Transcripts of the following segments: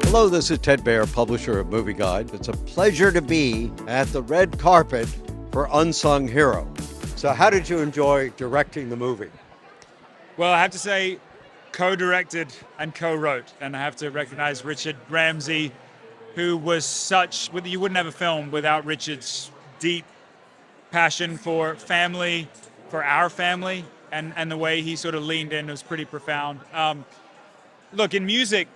Hello, this is Ted Baer, publisher of Movieguide. It's a pleasure to be at the red carpet for Unsung Hero. So how did you enjoy directing the movie? Well, I have to say, co-directed and co-wrote. And I have to recognize Richard Ramsey, who was you wouldn't have a film without Richard's deep passion for family, for our family, and the way he sort of leaned in was pretty profound. Look, in music,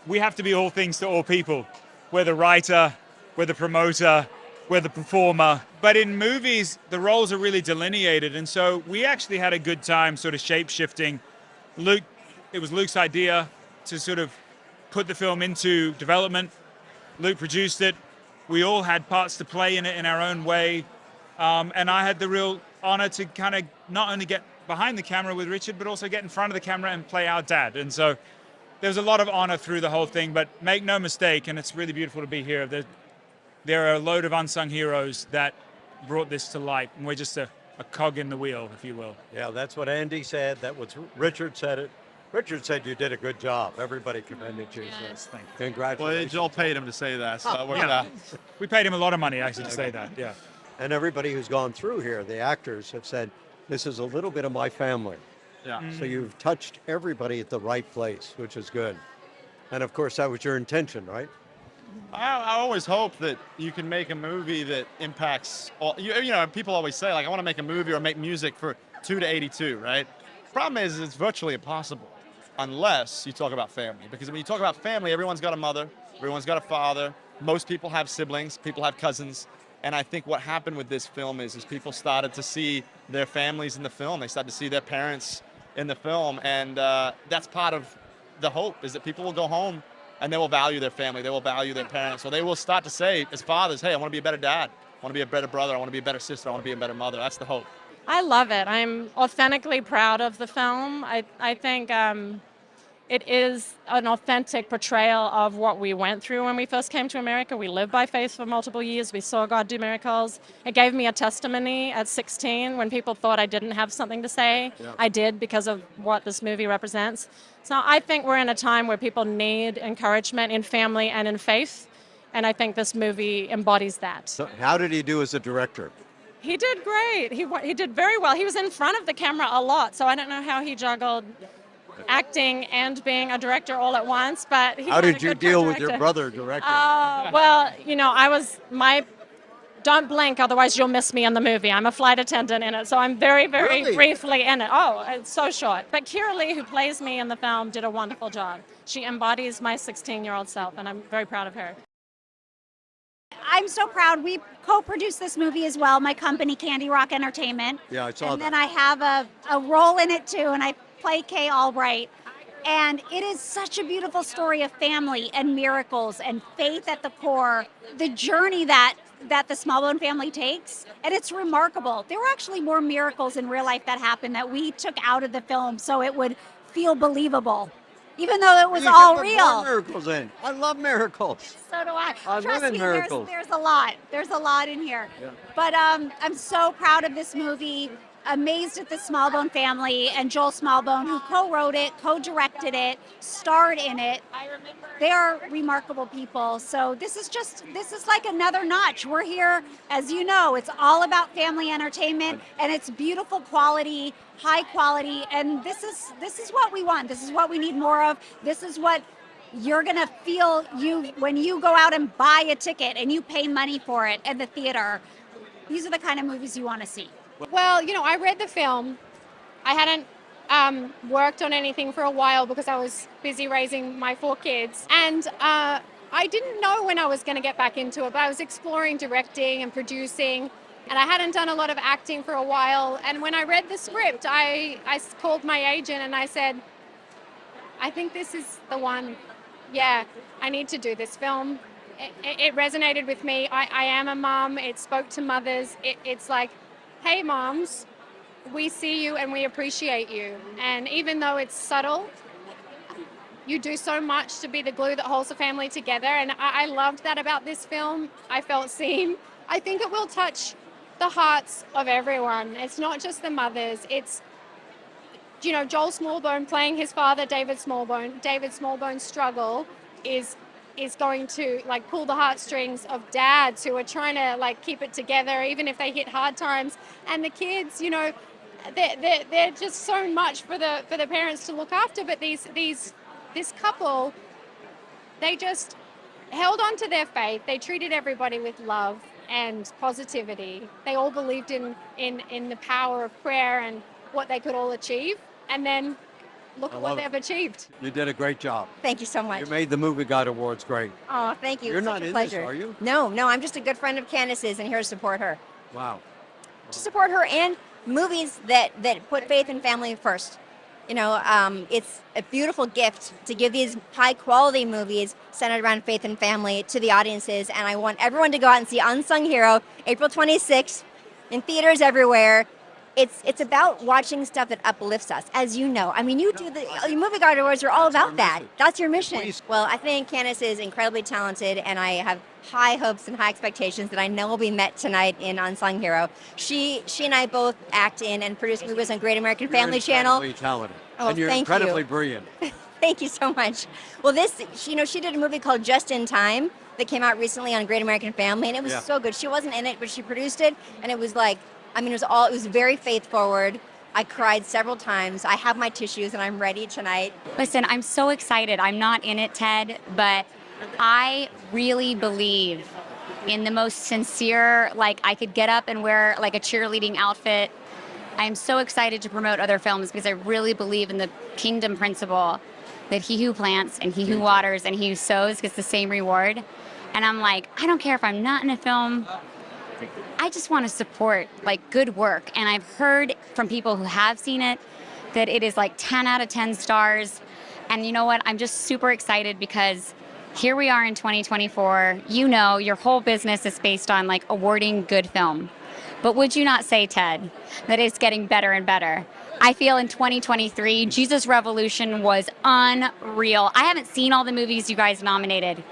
we have to be all things to all people. We're the writer, we're the promoter, we're the performer. But in movies, the roles are really delineated. And so we actually had a good time sort of shape-shifting. It was Luke's idea to sort of put the film into development. Luke produced it. We all had parts to play in it in our own way. And I had the real honor to kind of not only get behind the camera with Richard, but also get in front of the camera and play our dad. And so there was a lot of honor through the whole thing, but make no mistake, and it's really beautiful to be here, there are a load of unsung heroes that brought this to light, and we're just a cog in the wheel, if you will. Yeah, that's what Andy said. That was Richard said it. Richard said you did a good job. Everybody commended you. Yes, thank you. Congratulations. Well, Joel paid him to say that, so it worked Yeah. out. We paid him a lot of money, actually, to say that, yeah. And everybody who's gone through here, the actors have said, this is a little bit of my family. Yeah. So you've touched everybody at the right place, which is good. And of course, that was your intention, right? I always hope that you can make a movie that impacts all. You know, people always say, like, I want to make a movie or make music for 2 to 82, right? Problem is, it's virtually impossible unless you talk about family. Because when you talk about family, everyone's got a mother, everyone's got a father. Most people have siblings, people have cousins. And I think what happened with this film is people started to see their families in the film. They started to see their parents in the film. And that's part of the hope, is that people will go home and they will value their family. They will value their parents. So they will start to say, as fathers, hey, I want to be a better dad. I want to be a better brother. I want to be a better sister. I want to be a better mother. That's the hope. I love it. I'm authentically proud of the film. I think it is an authentic portrayal of what we went through when we first came to America. We lived by faith for multiple years. We saw God do miracles. It gave me a testimony at 16 when people thought I didn't have something to say. Yeah. I did, because of what this movie represents. So I think we're in a time where people need encouragement in family and in faith. And I think this movie embodies that. So how did he do as a director? He did great. He did very well. He was in front of the camera a lot, so I don't know how he juggled acting and being a director all at once, but he How had a did you good deal with co-director. your brother directing? Well, you know, don't blink, otherwise you'll miss me in the movie. I'm a flight attendant in it, so I'm very, very Really? briefly in it. Oh, it's so short. But Kira Lee, who plays me in the film, did a wonderful job. She embodies my 16-year-old self, and I'm very proud of her. I'm so proud. We co-produced this movie as well, my company, Candy Rock Entertainment. Yeah, I saw and that. then I have a role in it too, and I play Kay Albright. And it is such a beautiful story of family and miracles and faith at the core. The journey that the Smallbone family takes, and it's remarkable. There were actually more miracles in real life that happened that we took out of the film so it would feel believable, even though it was You all should put real. more miracles in. I love miracles. So do I. I Trust live in me, miracles. there's a lot. There's a lot in here. Yeah. But I'm so proud of this movie. Amazed at the Smallbone family and Joel Smallbone, who co-wrote it, co-directed it, starred in it. They are remarkable people. So this is like another notch. We're here, as you know, it's all about family entertainment, and it's beautiful quality, high quality, and this is what we want. This is what we need more of. This is what you're gonna feel when you go out and buy a ticket and you pay money for it at the theater. These are the kind of movies you want to see. Well, you know, I read the film. I hadn't worked on anything for a while because I was busy raising my 4 kids. And I didn't know when I was going to get back into it, but I was exploring directing and producing. And I hadn't done a lot of acting for a while. And when I read the script, I called my agent and I said, I think this is the one. Yeah, I need to do this film. It resonated with me. I am a mom. It spoke to mothers. It's like, hey, moms, we see you and we appreciate you. And even though it's subtle, you do so much to be the glue that holds the family together. And I loved that about this film. I felt seen. I think it will touch the hearts of everyone. It's not just the mothers. It's, you know, Joel Smallbone playing his father, David Smallbone. David Smallbone's struggle is going to like pull the heartstrings of dads who are trying to like keep it together even if they hit hard times. And the kids, you know, they're just so much for the parents to look after. But this couple, they just held on to their faith. They treated everybody with love and positivity. They all believed in the power of prayer and what they could all achieve. And then look at what they've achieved. You did a great job. Thank you so much. You made the Movie Guide Awards great. Oh, thank you. You're It's not such a in pleasure. this, are you? No, I'm just a good friend of Candace's and here to support her. Wow. To support her and movies that put faith and family first. You know, it's a beautiful gift to give these high quality movies centered around faith and family to the audiences. And I want everyone to go out and see Unsung Hero, April 26th, in theaters everywhere. It's about watching stuff that uplifts us, as you know. I mean, you do the Movie Guide Awards are all about that. That's your mission. Please. Well, I think Candace is incredibly talented, and I have high hopes and high expectations that I know will be met tonight in Unsung Hero. She and I both act in and produce movies on Great American Family Channel. You're incredibly talented. Oh, and you're thank you. incredibly brilliant. Thank you so much. Well, she did a movie called Just in Time that came out recently on Great American Family, and it was so good. She wasn't in it, but she produced it, and it was like, I mean, it was very faith forward. I cried several times. I have my tissues, and I'm ready tonight. Listen, I'm so excited. I'm not in it, Ted, but I really believe in the most sincere, like I could get up and wear like a cheerleading outfit. I'm so excited to promote other films because I really believe in the kingdom principle that he who plants and he who waters and he who sows gets the same reward. And I'm like, I don't care if I'm not in a film. I just want to support like good work. And I've heard from people who have seen it that it is like 10 out of 10 stars. And you know what? I'm just super excited because here we are in 2024. You know, your whole business is based on like awarding good film. But would you not say, Ted, that it's getting better and better? I feel in 2023, Jesus Revolution was unreal. I haven't seen all the movies you guys nominated,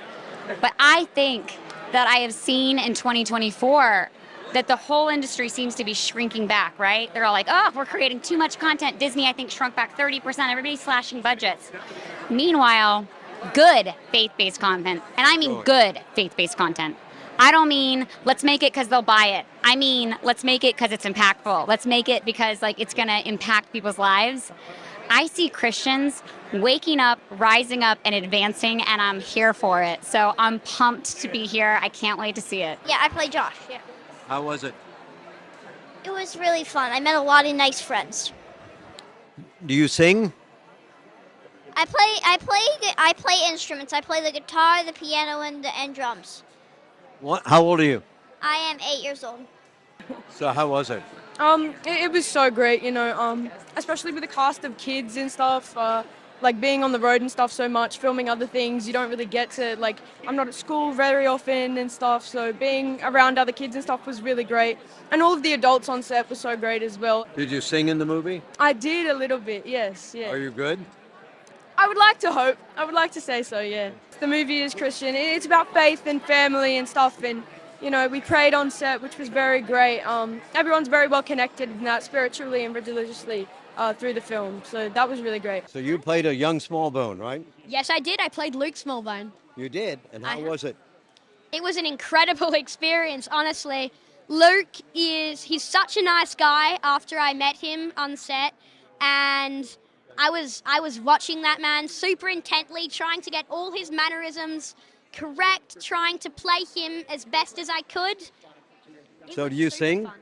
but I think that I have seen in 2024 that the whole industry seems to be shrinking back, right? They're all like, oh, we're creating too much content. Disney, I think, shrunk back 30%. Everybody's slashing budgets. Meanwhile, good faith-based content, and I mean good faith-based content. I don't mean let's make it because they'll buy it. I mean let's make it because it's impactful. Let's make it because like it's going to impact people's lives. I see Christians waking up, rising up, and advancing, and I'm here for it. So I'm pumped to be here. I can't wait to see it. Yeah, I play Josh. Yeah. How was it? It was really fun. I met a lot of nice friends. Do you sing? I play instruments. I play the guitar, the piano, and drums. What? How old are you? I am 8 years old. So how was it? It was so great, you know, especially with the cast of kids and stuff, like being on the road and stuff so much, filming other things. You don't really get to, like, I'm not at school very often and stuff, so being around other kids and stuff was really great. And all of the adults on set were so great as well. Did you sing in the movie? I did a little bit, yes, yeah. Are you good? I would like to hope. I would like to say so, yeah. The movie is Christian. It's about faith and family and stuff, and you know, we prayed on set, which was very great. Everyone's very well connected in that spiritually and religiously through the film, so that was really great. So you played a young Smallbone, right? Yes, I did. I played Luke Smallbone. You did, and how was it? It was an incredible experience, honestly. Luke he's such a nice guy after I met him on set, and I was watching that man super intently, trying to get all his mannerisms correct, trying to play him as best as I could. So do you sing? Fun.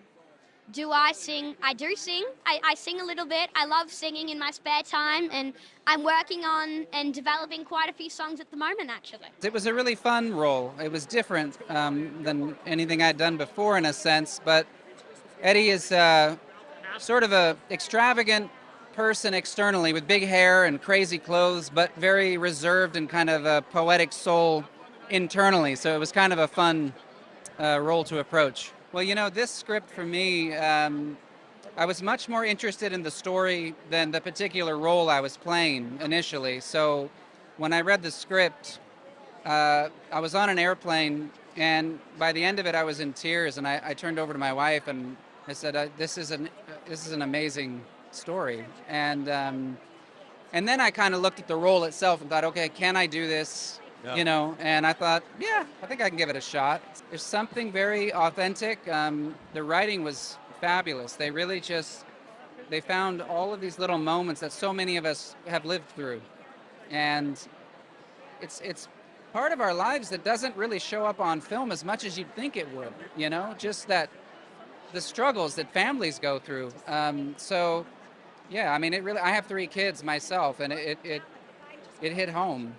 Do I sing? I do sing. I sing a little bit. I love singing in my spare time, and I'm working on and developing quite a few songs at the moment, actually. It was a really fun role. It was different than anything I'd done before in a sense, but Eddie is sort of a extravagant person externally with big hair and crazy clothes, but very reserved and kind of a poetic soul internally. So it was kind of a fun role to approach. Well, you know, this script for me, I was much more interested in the story than the particular role I was playing initially. So when I read the script, I was on an airplane And by the end of it, I was in tears, and I turned over to my wife and I said, "This is an amazing story." And then I kind of looked at the role itself and thought, "Okay, can I do this?" Yeah. You know, and I thought, "Yeah, I think I can give it a shot." There's something very authentic. The writing was fabulous. They really they found all of these little moments that so many of us have lived through, and it's part of our lives that doesn't really show up on film as much as you'd think it would. You know, just that the struggles that families go through. So, yeah, I mean, it really. I have 3 kids myself, and it hit home.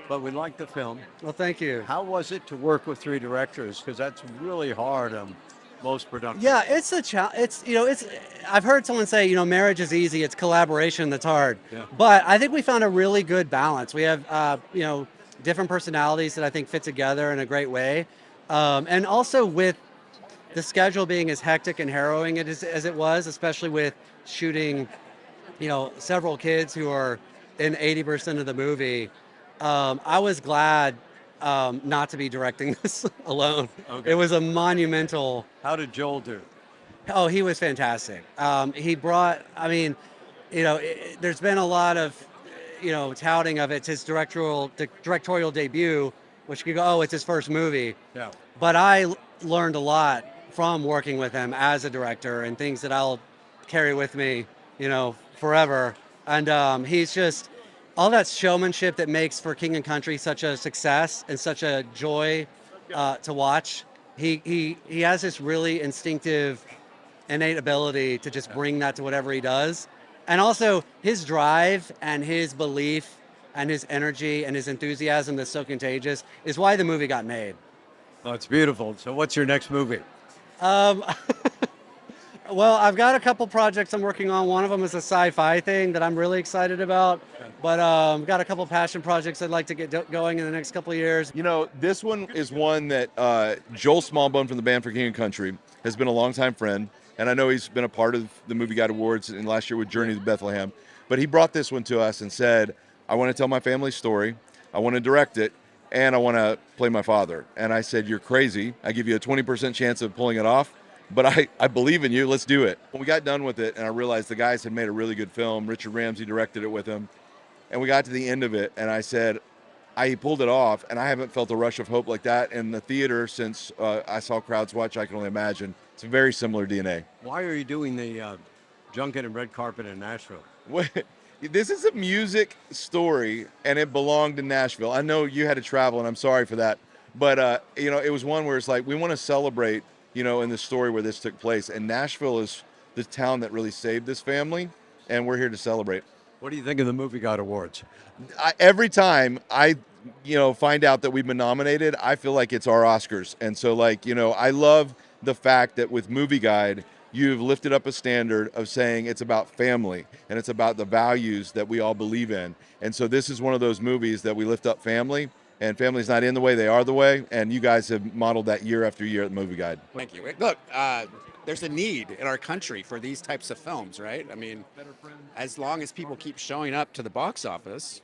But we like the film. Well, thank you. How was it to work with 3 directors? Because that's really hard on most productions. Yeah, it's a challenge. It's I've heard someone say, marriage is easy. It's collaboration that's hard. Yeah. But I think we found a really good balance. We have, different personalities that I think fit together in a great way. And also with the schedule being as hectic and harrowing as it was, especially with shooting, several kids who are in 80% of the movie, I was glad not to be directing this alone. Okay. It was a monumental. How did Joel do? Oh, he was fantastic. He brought, there's been a lot of, touting of it's his directorial debut, which could go, oh, it's his first movie. Yeah. But I learned a lot from working with him as a director and things that I'll carry with me, forever. And he's just, all that showmanship that makes For King and Country such a success and such a joy to watch. He has this really instinctive, innate ability to just bring that to whatever he does. And also his drive and his belief and his energy and his enthusiasm that's so contagious is why the movie got made. Oh, it's beautiful. So what's your next movie? Well, I've got a couple projects I'm working on. One of them is a sci-fi thing that I'm really excited about. But got a couple passion projects I'd like to get going in the next couple of years. This one is one that Joel Smallbone from the band For King and Country has been a longtime friend. And I know he's been a part of the Movieguide Awards and last year with Journey to Bethlehem. But he brought this one to us and said, I want to tell my family's story. I want to direct it. And I want to play my father. And I said, you're crazy. I give you a 20% chance of pulling it off. But I believe in you. Let's do it. When we got done with it, and I realized the guys had made a really good film. Richard Ramsey directed it with him. And we got to the end of it, and I said, he pulled it off, and I haven't felt a rush of hope like that in the theater since I saw crowds watch I Can Only Imagine. It's a very similar DNA. Why are you doing the junket and red carpet in Nashville? This is a music story, and it belonged in Nashville. I know you had to travel, and I'm sorry for that. But, it was one where it's like, we want to celebrate, in the story where this took place. And Nashville is the town that really saved this family, and we're here to celebrate. What do you think of the Movieguide Awards? Every time I, find out that we've been nominated, I feel like it's our Oscars. And so, I love the fact that with Movieguide, you've lifted up a standard of saying it's about family and it's about the values that we all believe in. And so this is one of those movies that we lift up family, and family's not in the way, they are the way. And you guys have modeled that year after year at Movieguide. Thank you. Look, there's a need in our country for these types of films, right? I mean, as long as people keep showing up to the box office,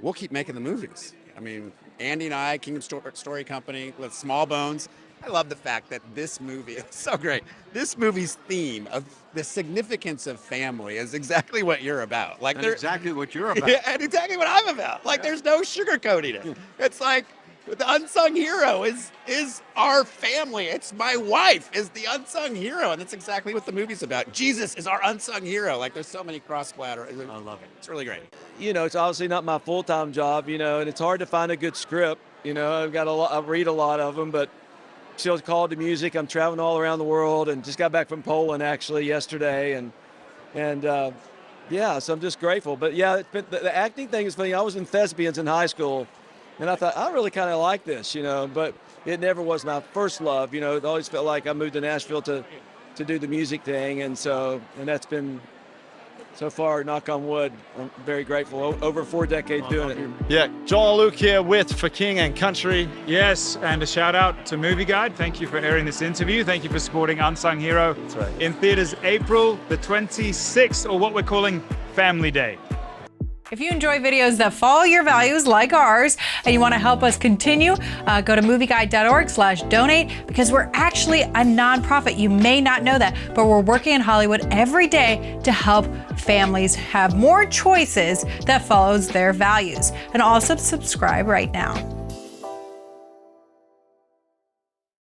we'll keep making the movies. I mean, Andy and I, Kingdom Story Company, with Smallbones, I love the fact that this movie is so great. This movie's theme of the significance of family is exactly what you're about. That's exactly what you're about. Yeah, and exactly what I'm about. There's no sugarcoating it. It's like the unsung hero is our family. It's my wife is the unsung hero, and that's exactly what the movie's about. Jesus is our unsung hero. There's so many cross-collateral. I love it. It's really great. It's obviously not my full-time job, and it's hard to find a good script. I've got I read a lot of them, but still called to music. I'm traveling all around the world, and just got back from Poland actually yesterday, and so I'm just grateful. But yeah, the acting thing is funny. I was in thespians in high school, and I thought I really kind of like this, but it never was my first love. It always felt like I moved to Nashville to do the music thing, and that's been. So far, knock on wood, I'm very grateful. Over 4 decades doing it. Yeah, Joel and Luke here with For King and Country. Yes, and a shout out to Movieguide. Thank you for airing this interview. Thank you for supporting Unsung Hero. That's right. In theaters April the 26th, or what we're calling Family Day. If you enjoy videos that follow your values like ours and you want to help us continue, go to movieguide.org/donate because we're actually a nonprofit. You may not know that, but we're working in Hollywood every day to help families have more choices that follows their values. And also subscribe right now.